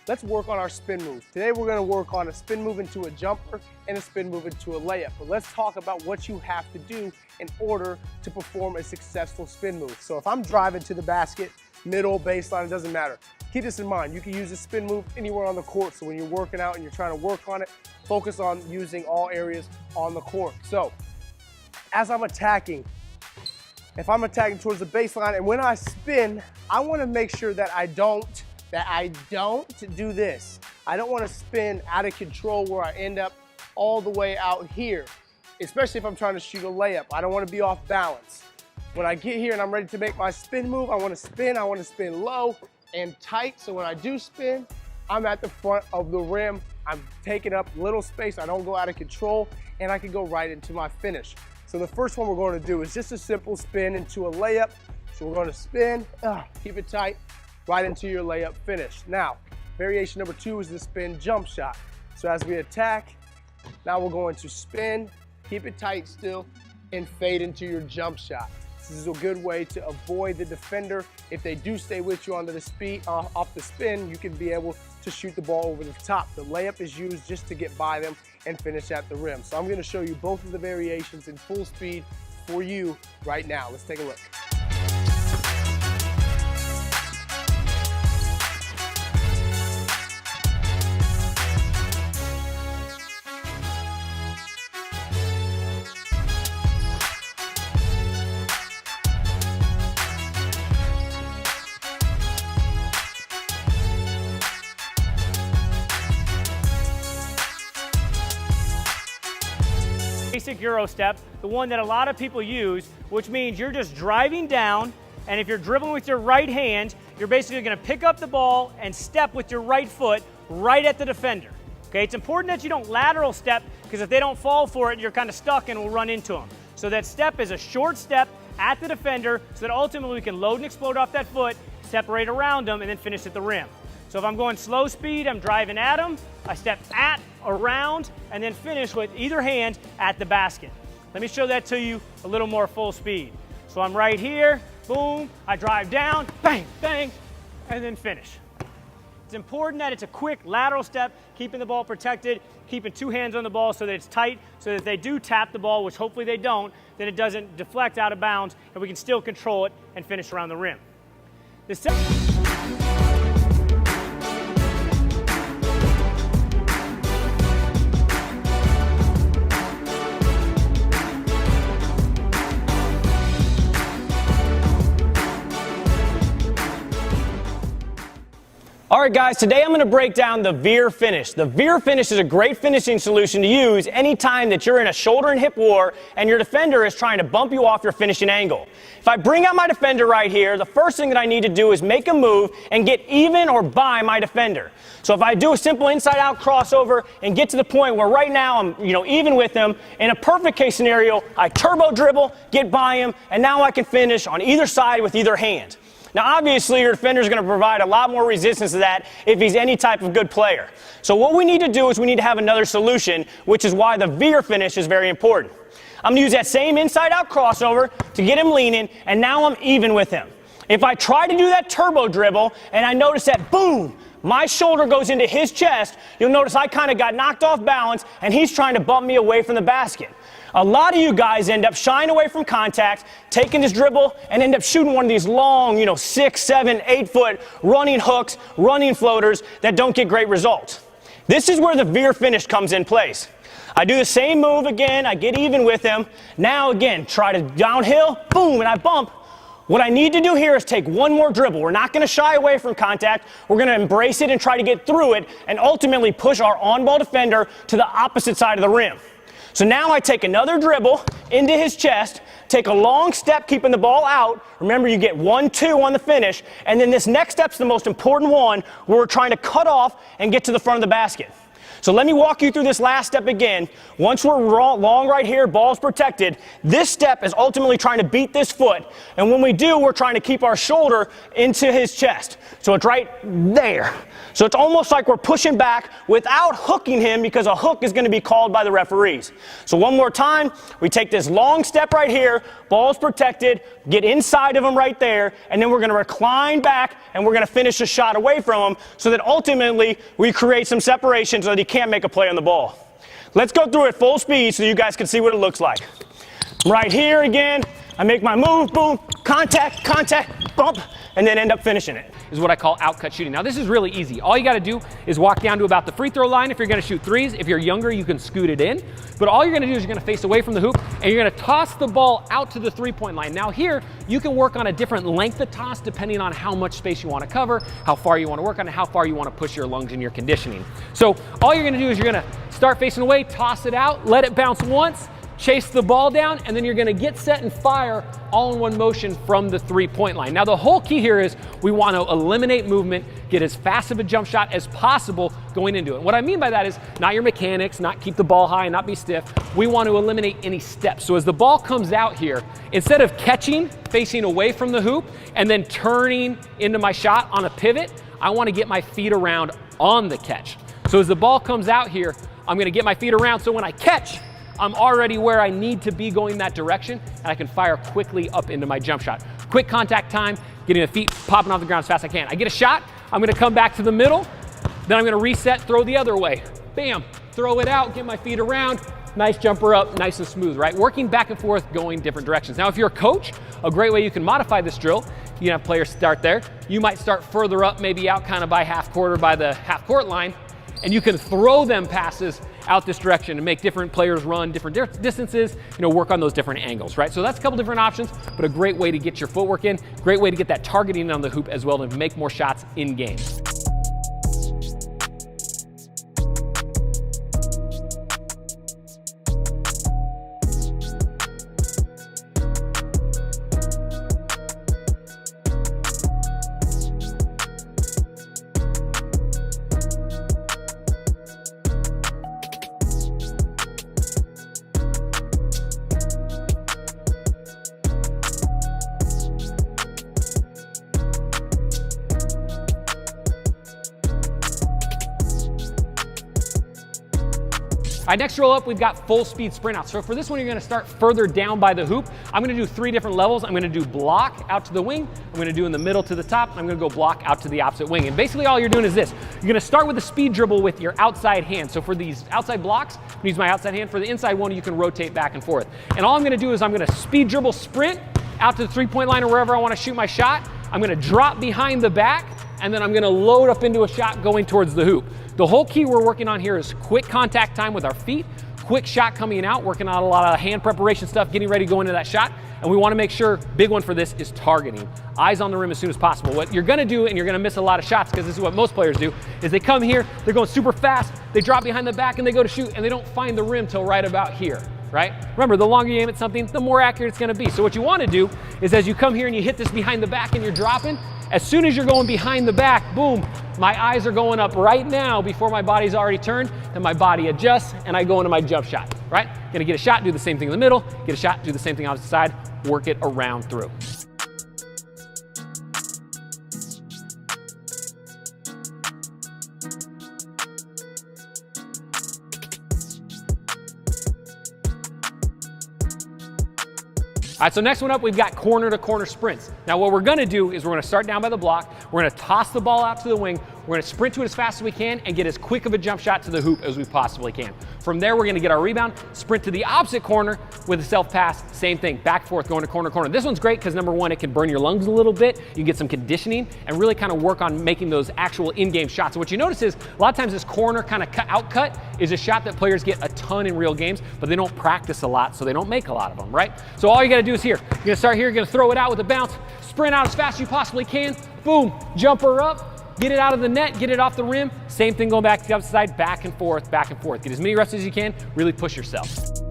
let's work on our spin move. Today we're gonna work on a spin move into a jumper and a spin move into a layup. But let's talk about what you have to do in order to perform a successful spin move. So if I'm driving to the basket, middle, baseline, it doesn't matter. Keep this in mind. You can use a spin move anywhere on the court. So when you're working out and you're trying to work on it, focus on using all areas on the court. So as I'm attacking, if I'm attacking towards the baseline and when I spin, I want to make sure that I don't do this. I don't want to spin out of control where I end up all the way out here, especially if I'm trying to shoot a layup. I don't want to be off balance. When I get here and I'm ready to make my spin move, I want to spin low and tight. So when I do spin, I'm at the front of the rim. I'm taking up little space. I don't go out of control and I can go right into my finish. So the first one we're going to do is just a simple spin into a layup. So we're going to spin, keep it tight, right into your layup finish. Now, variation number 2 is the spin jump shot. So as we attack, now we're going to spin, keep it tight still, and fade into your jump shot. This is a good way to avoid the defender. If they do stay with you onto the speed, off the spin, you can be able to shoot the ball over the top. The layup is used just to get by them and finish at the rim. So I'm going to show you both of the variations in full speed for you right now. Let's take a look. Basic Euro step, the one that a lot of people use, which means you're just driving down, and if you're dribbling with your right hand, you're basically going to pick up the ball and step with your right foot right at the defender. Okay, it's important that you don't lateral step, because if they don't fall for it, you're kind of stuck and will run into them. So that step is a short step at the defender, so that ultimately we can load and explode off that foot, separate around them, and then finish at the rim. So if I'm going slow speed, I'm driving at them, I step at, around, and then finish with either hand at the basket. Let me show that to you a little more full speed. So I'm right here, boom, I drive down, bang, bang, and then finish. It's important that it's a quick lateral step, keeping the ball protected, keeping 2 hands on the ball so that it's tight, so that if they do tap the ball, which hopefully they don't, then it doesn't deflect out of bounds, and we can still control it and finish around the rim. All right, guys, today I'm going to break down the veer finish. The veer finish is a great finishing solution to use anytime that you're in a shoulder and hip war and your defender is trying to bump you off your finishing angle. If I bring out my defender right here, the first thing that I need to do is make a move and get even or by my defender. So if I do a simple inside-out crossover and get to the point where right now I'm even with him, in a perfect case scenario, I turbo dribble, get by him, and now I can finish on either side with either hand. Now, obviously, your defender is going to provide a lot more resistance to that if he's any type of good player. So what we need to do is we need to have another solution, which is why the veer finish is very important. I'm going to use that same inside-out crossover to get him leaning, and now I'm even with him. If I try to do that turbo dribble, and I notice that, boom, my shoulder goes into his chest, you'll notice I kind of got knocked off balance, and he's trying to bump me away from the basket. A lot of you guys end up shying away from contact, taking this dribble, and end up shooting one of these long, 6, 7, 8 foot running hooks, running floaters that don't get great results. This is where the veer finish comes in place. I do the same move again, I get even with him. Now again, try to downhill, boom, and I bump. What I need to do here is take one more dribble. We're not going to shy away from contact. We're going to embrace it and try to get through it and ultimately push our on-ball defender to the opposite side of the rim. So now I take another dribble into his chest, take a long step keeping the ball out. Remember, you get 1, 2 on the finish, and then this next step's the most important one where we're trying to cut off and get to the front of the basket. So let me walk you through this last step again. Once we're long right here, ball's protected, this step is ultimately trying to beat this foot. And when we do, we're trying to keep our shoulder into his chest. So it's right there. So it's almost like we're pushing back without hooking him, because a hook is going to be called by the referees. So one more time, we take this long step right here, ball's protected, get inside of him right there, and then we're going to recline back and we're going to finish a shot away from him, so that ultimately we create some separation so that he can't make a play on the ball. Let's go through it full speed so you guys can see what it looks like. Right here again, I make my move, boom, contact, contact, bump, and then end up finishing it. Is what I call outcut shooting. Now this is really easy. All you gotta do is walk down to about the free throw line if you're gonna shoot threes. If you're younger, you can scoot it in. But all you're gonna do is you're gonna face away from the hoop and you're gonna toss the ball out to the 3-point line. Now here, you can work on a different length of toss depending on how much space you wanna cover, how far you wanna work on, and how far you wanna push your lunge and your conditioning. So all you're gonna do is you're gonna start facing away, toss it out, let it bounce once, chase the ball down, and then you're gonna get set and fire all in one motion from the 3-point line. Now the whole key here is we want to eliminate movement, get as fast of a jump shot as possible going into it. What I mean by that is not your mechanics, not keep the ball high, not be stiff. We want to eliminate any steps. So as the ball comes out here, instead of catching, facing away from the hoop, and then turning into my shot on a pivot, I want to get my feet around on the catch. So as the ball comes out here, I'm gonna get my feet around, so when I catch, I'm already where I need to be going that direction, and I can fire quickly up into my jump shot. Quick contact time, getting the feet popping off the ground as fast as I can. I get a shot, I'm gonna come back to the middle, then I'm gonna reset, throw the other way. Bam, throw it out, get my feet around, nice jumper up, nice and smooth, right? Working back and forth, going different directions. Now, if you're a coach, a great way you can modify this drill, you can have players start there. You might start further up, maybe out kind of by half court or by the half court line, and you can throw them passes out this direction and make different players run different distances, work on those different angles, right? So that's a couple different options, but a great way to get your footwork in, great way to get that targeting on the hoop as well, to make more shots in game. All right, next roll up, we've got full speed sprint out. So for this one, you're gonna start further down by the hoop. I'm gonna do 3 different levels. I'm gonna do block out to the wing, I'm gonna do in the middle to the top, I'm gonna go block out to the opposite wing. And basically all you're doing is this. You're gonna start with a speed dribble with your outside hand. So for these outside blocks, I'm gonna use my outside hand. For the inside one, you can rotate back and forth. And all I'm gonna do is I'm gonna speed dribble sprint out to the 3-point line or wherever I wanna shoot my shot. I'm gonna drop behind the back, and then I'm gonna load up into a shot going towards the hoop. The whole key we're working on here is quick contact time with our feet, quick shot coming out, working on a lot of hand preparation stuff, getting ready to go into that shot. And we wanna make sure, big one for this is targeting. Eyes on the rim as soon as possible. What you're gonna do, and you're gonna miss a lot of shots because this is what most players do, is they come here, they're going super fast, they drop behind the back and they go to shoot and they don't find the rim till right about here, right? Remember, the longer you aim at something, the more accurate it's gonna be. So what you wanna do is as you come here and you hit this behind the back and you're dropping, as soon as you're going behind the back, boom, my eyes are going up right now before my body's already turned, and my body adjusts and I go into my jump shot, right? Gonna get a shot, do the same thing in the middle, get a shot, do the same thing opposite side, work it around through. All right, so next one up, we've got corner to corner sprints. Now what we're gonna do is we're gonna start down by the block, we're gonna toss the ball out to the wing, we're gonna sprint to it as fast as we can and get as quick of a jump shot to the hoop as we possibly can. From there, we're gonna get our rebound, sprint to the opposite corner with a self pass, same thing, back and forth, going to corner, corner. This one's great because number one, it can burn your lungs a little bit, you can get some conditioning and really kind of work on making those actual in-game shots. So what you notice is a lot of times this corner kind of out cut is a shot that players get a ton in real games, but they don't practice a lot, so they don't make a lot of them, right? So all you gotta do is here, you're gonna start here, you're gonna throw it out with a bounce, sprint out as fast as you possibly can, boom, jumper up, get it out of the net, get it off the rim. Same thing going back to the other side, back and forth, back and forth. Get as many reps as you can, really push yourself.